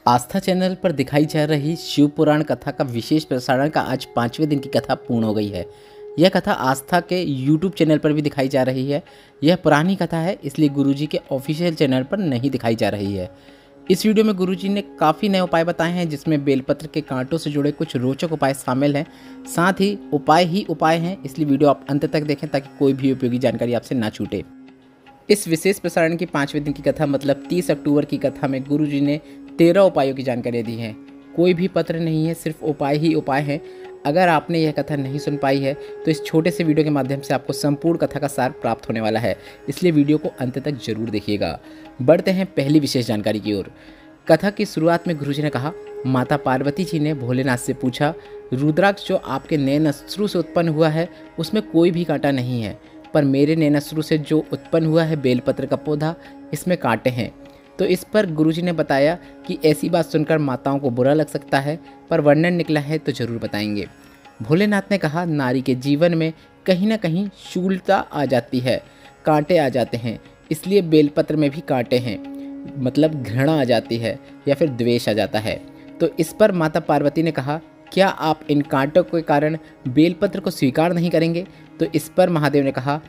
आस्था channel पर दिखाई जा रही शिव पुराण कथा का विशेष प्रसारण का आज 5वें दिन की कथा पूर्ण हो गई है। यह कथा आस्था के YouTube चैनल पर भी दिखाई जा रही है। यह पुरानी कथा है, इसलिए गुरुजी के ऑफिशियल चैनल पर नहीं दिखाई जा रही है। इस वीडियो में गुरुजी ने काफ़ी नए उपाय बताए हैं, जिसमें बेलपत्र के कांटों से जुड़े कुछ रोचक उपाय शामिल हैं। साथ ही उपाय हैं, इसलिए वीडियो आप अंत तक देखें ताकि कोई भी उपयोगी जानकारी आपसे ना छूटे। इस विशेष प्रसारण की 5वें दिन की कथा मतलब 30 अक्टूबर की कथा में गुरुजी ने 13 उपायों की जानकारी दी है। कोई भी पत्र नहीं है, सिर्फ उपाय ही उपाय हैं। अगर आपने यह कथा नहीं सुन पाई है तो इस छोटे से वीडियो के माध्यम से आपको संपूर्ण कथा का सार प्राप्त होने वाला है, इसलिए वीडियो को अंत तक जरूर देखिएगा। बढ़ते हैं पहली विशेष जानकारी की ओर। कथा की शुरुआत में गुरुजी ने कहा, माता पार्वती जी ने भोलेनाथ से पूछा, रुद्राक्ष जो आपके नैनश्रु से उत्पन्न हुआ है उसमें कोई भी कांटा नहीं है, पर मेरे नैनश्रु से जो उत्पन्न हुआ है बेलपत्र का पौधा, इसमें कांटे हैं। तो इस पर गुरुजी ने बताया कि ऐसी बात सुनकर माताओं को बुरा लग सकता है, पर वर्णन निकला है तो जरूर बताएंगे। भोलेनाथ ने कहा, नारी के जीवन में कहीं ना कहीं शूलता आ जाती है, कांटे आ जाते हैं, इसलिए बेलपत्र में भी कांटे हैं, मतलब घृणा आ जाती है या फिर द्वेष आ जाता है। तो इस पर माता पार्वती ने कहा, क्या आप इन कांटों के कारण बेलपत्र को स्वीकार नहीं करेंगे? तो इस पर महादेव ने कहा,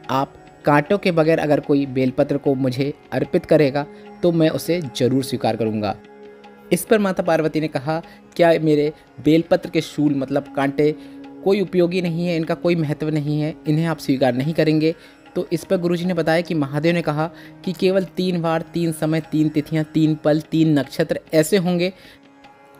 आप कांटों के बगैर अगर कोई बेलपत्र को मुझे अर्पित करेगा तो मैं उसे जरूर स्वीकार करूंगा। इस पर माता पार्वती ने कहा, क्या मेरे बेलपत्र के शूल मतलब कांटे कोई उपयोगी नहीं है, इनका कोई महत्व नहीं है, इन्हें आप स्वीकार नहीं करेंगे? तो इस पर गुरुजी ने बताया कि महादेव ने कहा कि केवल 3 बार, 3 समय, 3 तिथियां, 3 पल, 3 नक्षत्र ऐसे होंगे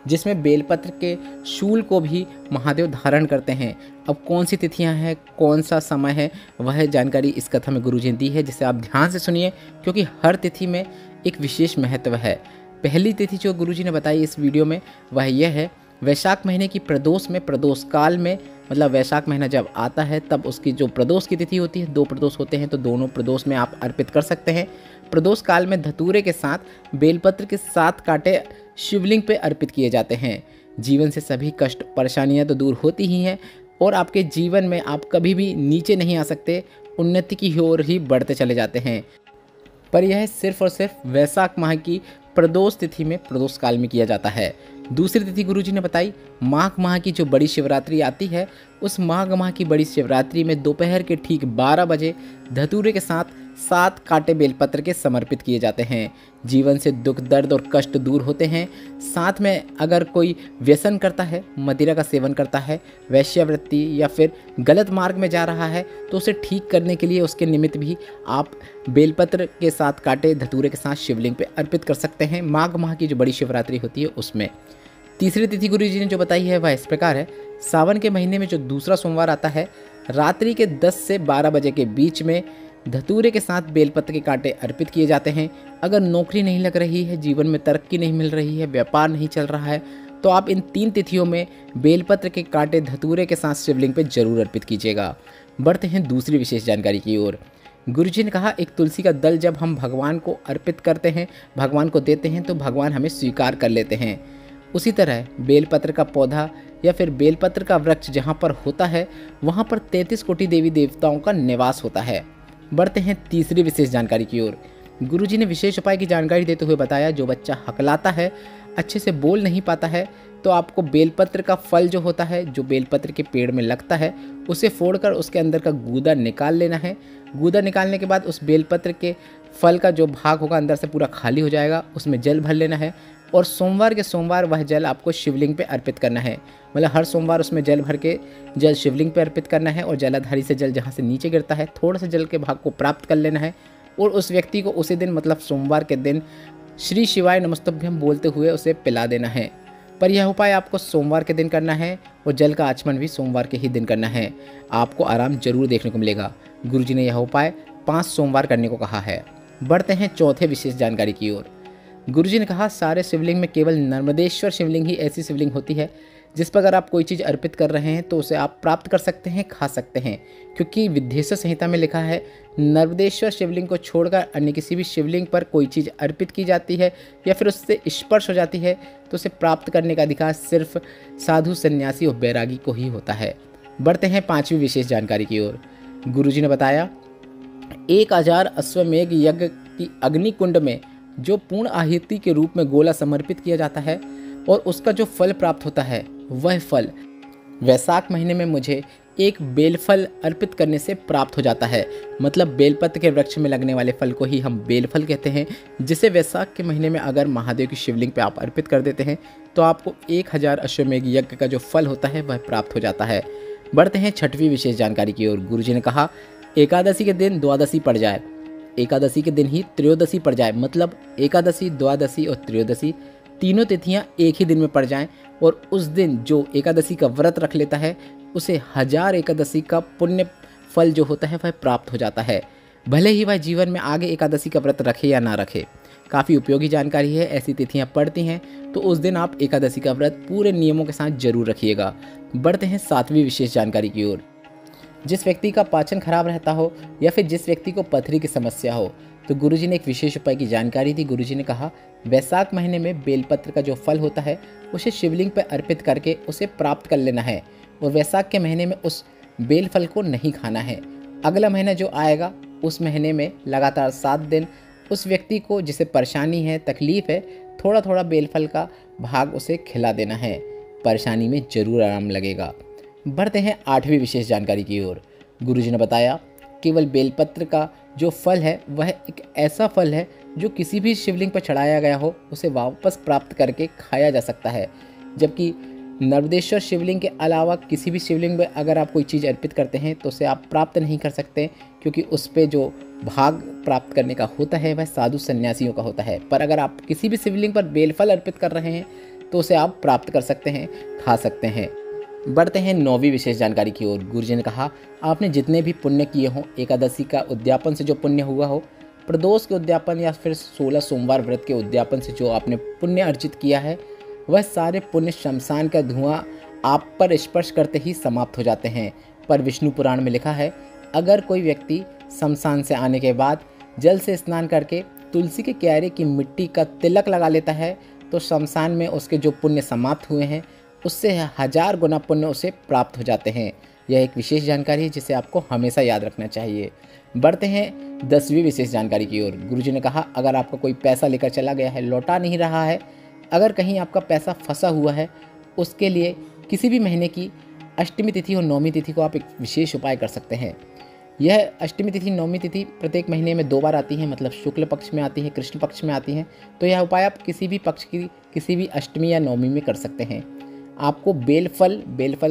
जिसमें बेलपत्र के शूल को भी महादेव धारण करते हैं। अब कौन सी तिथियां हैं, कौन सा समय है, वह जानकारी इस कथा में गुरुजी ने दी है, जिसे आप ध्यान से सुनिए क्योंकि हर तिथि में एक विशेष महत्व है। पहली तिथि जो गुरुजी ने बताई इस वीडियो में वह यह है, वैशाख महीने की प्रदोष में, प्रदोष काल में, मतलब वैशाख महीना जब आता है तब उसकी जो प्रदोष की तिथि होती है, 2 प्रदोष होते हैं, तो दोनों प्रदोष में आप अर्पित कर सकते हैं। प्रदोष काल में धतूरे के साथ बेलपत्र के 7 कांटे शिवलिंग पे अर्पित किए जाते हैं। जीवन से सभी कष्ट परेशानियां तो दूर होती ही हैं और आपके जीवन में आप कभी भी नीचे नहीं आ सकते, उन्नति की ओर ही बढ़ते चले जाते हैं। पर यह सिर्फ और सिर्फ वैशाख माह की प्रदोष तिथि में, प्रदोष काल में किया जाता है। दूसरी तिथि गुरुजी ने बताई, माघ माह की जो बड़ी शिवरात्रि आती है, उस माघ माह की बड़ी शिवरात्रि में दोपहर के ठीक 12 बजे धतूरे के साथ 7 कांटे बेलपत्र के समर्पित किए जाते हैं। जीवन से दुख, दर्द और कष्ट दूर होते हैं। साथ में अगर कोई व्यसन करता है, मदिरा का सेवन करता है, वैश्यावृत्ति या फिर गलत मार्ग में जा रहा है, तो उसे ठीक करने के लिए उसके निमित्त भी आप बेलपत्र के 7 कांटे धतूरे के साथ शिवलिंग पे अर्पित कर सकते हैं, माघ माह की जो बड़ी शिवरात्रि होती है उसमें। तीसरी तिथि गुरुजी ने जो बताई है वह इस प्रकार है, सावन के महीने में जो दूसरा सोमवार आता है, रात्रि के 10 से 12 बजे के बीच में धतूरे के साथ बेलपत्र के कांटे अर्पित किए जाते हैं। अगर नौकरी नहीं लग रही है, जीवन में तरक्की नहीं मिल रही है, व्यापार नहीं चल रहा है, तो आप इन 3 तिथियों में बेलपत्र के कांटे धतूरे के साथ शिवलिंग पे जरूर अर्पित कीजिएगा। बढ़ते हैं दूसरी विशेष जानकारी की ओर। गुरुजी ने कहा, एक तुलसी का दल जब हम भगवान को अर्पित करते हैं, भगवान को देते हैं, तो भगवान हमें स्वीकार कर लेते हैं। उसी तरह बेलपत्र का पौधा या फिर बेलपत्र का वृक्ष जहाँ पर होता है, वहाँ पर 33 कोटि देवी देवताओं का निवास होता है। बढ़ते हैं तीसरी विशेष जानकारी की ओर। गुरुजी ने विशेष उपाय की जानकारी देते हुए बताया, जो बच्चा हकलाता है, अच्छे से बोल नहीं पाता है, तो आपको बेलपत्र का फल जो होता है, जो बेलपत्र के पेड़ में लगता है, उसे फोड़कर उसके अंदर का गूदा निकाल लेना है। गूदा निकालने के बाद उस बेलपत्र के फल का जो भाग होगा अंदर से पूरा खाली हो जाएगा, उसमें जल भर लेना है और सोमवार के सोमवार वह जल आपको शिवलिंग पे अर्पित करना है। मतलब हर सोमवार उसमें जल भर के जल शिवलिंग पे अर्पित करना है और जलाधारी से जल जहाँ से नीचे गिरता है, थोड़ा सा जल के भाग को प्राप्त कर लेना है और उस व्यक्ति को उसी दिन, मतलब सोमवार के दिन, श्री शिवाय नमस्तुभ्यम बोलते हुए उसे पिला देना है। पर यह उपाय आपको सोमवार के दिन करना है और जल का आचमन भी सोमवार के ही दिन करना है। आपको आराम जरूर देखने को मिलेगा। गुरुजी ने यह उपाय 5 सोमवार करने को कहा है। बढ़ते हैं चौथे विशेष जानकारी की ओर। गुरुजी ने कहा, सारे शिवलिंग में केवल नर्मदेश्वर शिवलिंग ही ऐसी शिवलिंग होती है जिस पर अगर आप कोई चीज़ अर्पित कर रहे हैं तो उसे आप प्राप्त कर सकते हैं, खा सकते हैं, क्योंकि विद्येश्वर संहिता में लिखा है, नर्मदेश्वर शिवलिंग को छोड़कर अन्य किसी भी शिवलिंग पर कोई चीज़ अर्पित की जाती है या फिर उससे स्पर्श हो जाती है तो उसे प्राप्त करने का अधिकार सिर्फ साधु, सन्यासी और बैरागी को ही होता है। बढ़ते हैं 5वीं विशेष जानकारी की ओर। गुरुजी ने बताया, 1000 अश्वमेघ यज्ञ की अग्नि कुंड में जो पूर्ण आहुति के रूप में गोला समर्पित किया जाता है और उसका जो फल प्राप्त होता है वह फल वैशाख महीने में मुझे एक बेलफल अर्पित करने से प्राप्त हो जाता है। मतलब बेलपत्र के वृक्ष में लगने वाले फल को ही हम बेलफल कहते हैं, जिसे वैशाख के महीने में अगर महादेव की शिवलिंग पे आप अर्पित कर देते हैं तो आपको 1000 अश्वमेघ यज्ञ का जो फल होता है वह प्राप्त हो जाता है। बढ़ते हैं छठवीं विशेष जानकारी की ओर। गुरुजी ने कहा एकादशी के दिन द्वादशी पड़ जाए, एकादशी के दिन ही त्रयोदशी पड़ जाए, मतलब एकादशी, द्वादशी और त्रयोदशी तीनों तिथियां एक ही दिन में पड़ जाएं और उस दिन जो एकादशी का व्रत रख लेता है उसे 1000 एकादशी का पुण्य फल जो होता है वह प्राप्त हो जाता है, भले ही वह जीवन में आगे एकादशी का व्रत रखे या ना रखे। काफ़ी उपयोगी जानकारी है। ऐसी तिथियां पड़ती हैं तो उस दिन आप एकादशी का व्रत पूरे नियमों के साथ जरूर रखिएगा। बढ़ते हैं सातवीं विशेष जानकारी की ओर। जिस व्यक्ति का पाचन खराब रहता हो या फिर जिस व्यक्ति को पथरी की समस्या हो, तो गुरुजी ने एक विशेष उपाय की जानकारी दी। गुरुजी ने कहा वैशाख महीने में बेलपत्र का जो फल होता है उसे शिवलिंग पर अर्पित करके उसे प्राप्त कर लेना है और वैशाख के महीने में उस बेल फल को नहीं खाना है। अगला महीना जो आएगा उस महीने में लगातार 7 दिन उस व्यक्ति को जिसे परेशानी है, तकलीफ़ है, थोड़ा थोड़ा बेलफल का भाग उसे खिला देना है। परेशानी में ज़रूर आराम लगेगा। बढ़ते हैं 8वीं विशेष जानकारी की ओर। गुरुजी ने बताया केवल बेलपत्र का जो फल है वह एक ऐसा फल है जो किसी भी शिवलिंग पर चढ़ाया गया हो उसे वापस प्राप्त करके खाया जा सकता है, जबकि नर्मदेश्वर शिवलिंग के अलावा किसी भी शिवलिंग में अगर आप कोई चीज़ अर्पित करते हैं तो उसे आप प्राप्त नहीं कर सकते, क्योंकि उस पर जो भाग प्राप्त करने का होता है वह साधु सन्यासियों का होता है। पर अगर आप किसी भी शिवलिंग पर बेलफल अर्पित कर रहे हैं तो उसे आप प्राप्त कर सकते हैं, खा सकते हैं। बढ़ते हैं 9वीं विशेष जानकारी की ओर। गुरुजी ने कहा आपने जितने भी पुण्य किए हों, एकादशी का उद्यापन से जो पुण्य हुआ हो, प्रदोष के उद्यापन या फिर 16 सोमवार व्रत के उद्यापन से जो आपने पुण्य अर्जित किया है, वह सारे पुण्य शमशान का धुआं आप पर स्पर्श करते ही समाप्त हो जाते हैं। पर विष्णु पुराण में लिखा है अगर कोई व्यक्ति शमशान से आने के बाद जल से स्नान करके तुलसी के क्यारे की मिट्टी का तिलक लगा लेता है तो शमशान में उसके जो पुण्य समाप्त हुए हैं उससे 1000 गुना पुण्य उसे प्राप्त हो जाते हैं। यह एक विशेष जानकारी है जिसे आपको हमेशा याद रखना चाहिए। बढ़ते हैं 10वीं विशेष जानकारी की ओर। गुरुजी ने कहा अगर आपका कोई पैसा लेकर चला गया है, लौटा नहीं रहा है, अगर कहीं आपका पैसा फंसा हुआ है, उसके लिए किसी भी महीने की अष्टमी तिथि और नौमी तिथि को आप एक विशेष उपाय कर सकते हैं। यह अष्टमी तिथि, नौमी तिथि प्रत्येक महीने में 2 बार आती हैं, मतलब शुक्ल पक्ष में आती हैं, कृष्ण पक्ष में आती हैं। तो यह उपाय आप किसी भी पक्ष की किसी भी अष्टमी या नौमी में कर सकते हैं। आपको बेलफल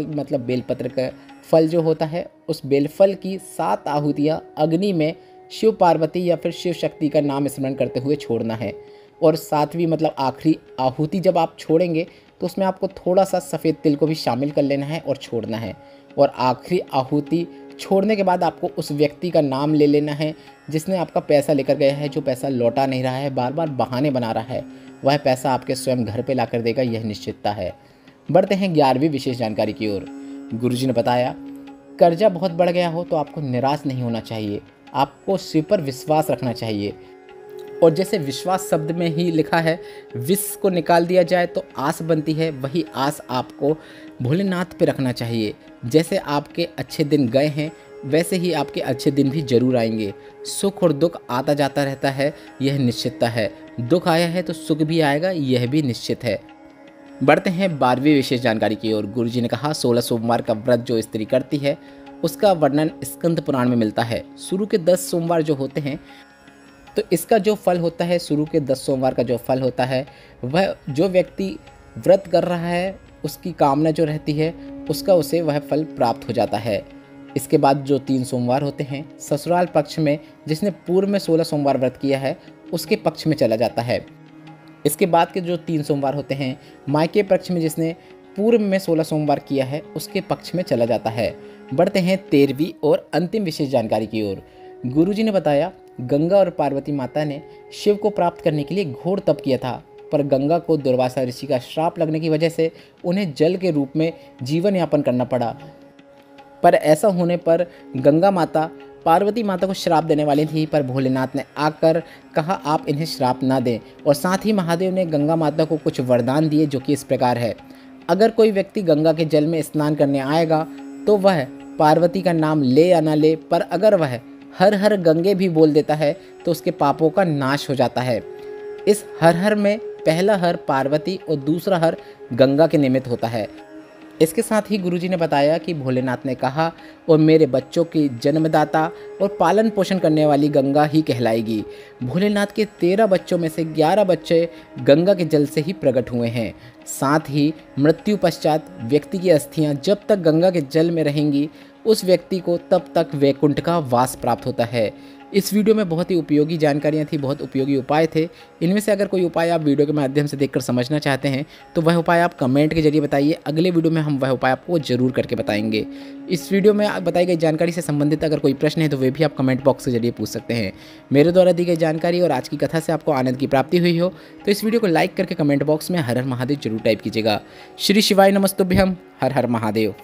मतलब बेलपत्र का फल जो होता है, उस बेलफल की 7 आहुतियाँ अग्नि में शिव पार्वती या फिर शिव शक्ति का नाम स्मरण करते हुए छोड़ना है। और 7वीं मतलब आखिरी आहुति जब आप छोड़ेंगे तो उसमें आपको थोड़ा सा सफ़ेद तिल को भी शामिल कर लेना है और छोड़ना है। और आखिरी आहुति छोड़ने के बाद आपको उस व्यक्ति का नाम ले लेना है जिसने आपका पैसा लेकर गया है, जो पैसा लौटा नहीं रहा है, बार बार बहाने बना रहा है, वह पैसा आपके स्वयं घर पे ला कर देगा, यह निश्चितता है। बढ़ते हैं 11वीं विशेष जानकारी की ओर। गुरुजी ने बताया कर्जा बहुत बढ़ गया हो तो आपको निराश नहीं होना चाहिए, आपको शिव पर विश्वास रखना चाहिए। और जैसे विश्वास शब्द में ही लिखा है विष को निकाल दिया जाए तो आस बनती है, वही आस आपको भोलेनाथ पे रखना चाहिए। जैसे आपके अच्छे दिन गए हैं वैसे ही आपके अच्छे दिन भी जरूर आएंगे। सुख और दुख आता जाता रहता है, यह निश्चितता है। दुख आया है तो सुख भी आएगा, यह भी निश्चित है। बढ़ते हैं 12वीं विशेष जानकारी की ओर। गुरुजी ने कहा 16 सोमवार का व्रत जो स्त्री करती है उसका वर्णन स्कंद पुराण में मिलता है। शुरू के 10 सोमवार जो होते हैं तो इसका जो फल होता है, शुरू के 10 सोमवार का जो फल होता है, वह जो व्यक्ति व्रत कर रहा है उसकी कामना जो रहती है उसका उसे वह फल प्राप्त हो जाता है। इसके बाद जो 3 सोमवार होते हैं ससुराल पक्ष में, जिसने पूर्व में 16 सोमवार व्रत किया है उसके पक्ष में चला जाता है। इसके बाद के जो 3 सोमवार होते हैं मायके पक्ष में, जिसने पूर्व में 16 सोमवार किया है उसके पक्ष में चला जाता है। बढ़ते हैं 13वीं और अंतिम विशेष जानकारी की ओर। गुरुजी ने बताया गंगा और पार्वती माता ने शिव को प्राप्त करने के लिए घोर तप किया था, पर गंगा को दुर्वासा ऋषि का श्राप लगने की वजह से उन्हें जल के रूप में जीवन यापन करना पड़ा। पर ऐसा होने पर गंगा माता पार्वती माता को श्राप देने वाली थी, पर भोलेनाथ ने आकर कहा आप इन्हें श्राप ना दें। और साथ ही महादेव ने गंगा माता को कुछ वरदान दिए जो कि इस प्रकार है। अगर कोई व्यक्ति गंगा के जल में स्नान करने आएगा तो वह पार्वती का नाम ले या ना ले, पर अगर वह हर हर गंगे भी बोल देता है तो उसके पापों का नाश हो जाता है। इस हर हर में पहला हर पार्वती और दूसरा हर गंगा के निमित्त होता है। इसके साथ ही गुरुजी ने बताया कि भोलेनाथ ने कहा, और मेरे बच्चों की जन्मदाता और पालन पोषण करने वाली गंगा ही कहलाएगी। भोलेनाथ के 13 बच्चों में से 11 बच्चे गंगा के जल से ही प्रकट हुए हैं। साथ ही मृत्यु पश्चात व्यक्ति की अस्थियां जब तक गंगा के जल में रहेंगी, उस व्यक्ति को तब तक वैकुंठ का वास प्राप्त होता है। इस वीडियो में बहुत ही उपयोगी जानकारियाँ थी, बहुत उपयोगी उपाय थे। इनमें से अगर कोई उपाय आप वीडियो के माध्यम से देखकर समझना चाहते हैं तो वह उपाय आप कमेंट के जरिए बताइए। अगले वीडियो में हम वह उपाय आपको जरूर करके बताएंगे। इस वीडियो में आप बताई गई जानकारी से संबंधित अगर कोई प्रश्न है तो वे भी आप कमेंट बॉक्स के जरिए पूछ सकते हैं। मेरे द्वारा दी गई जानकारी और आज की कथा से आपको आनंद की प्राप्ति हुई हो तो इस वीडियो को लाइक करके कमेंट बॉक्स में हर हर महादेव जरूर टाइप कीजिएगा। श्री शिवाय नमस्तुभ्यम। हर हर महादेव।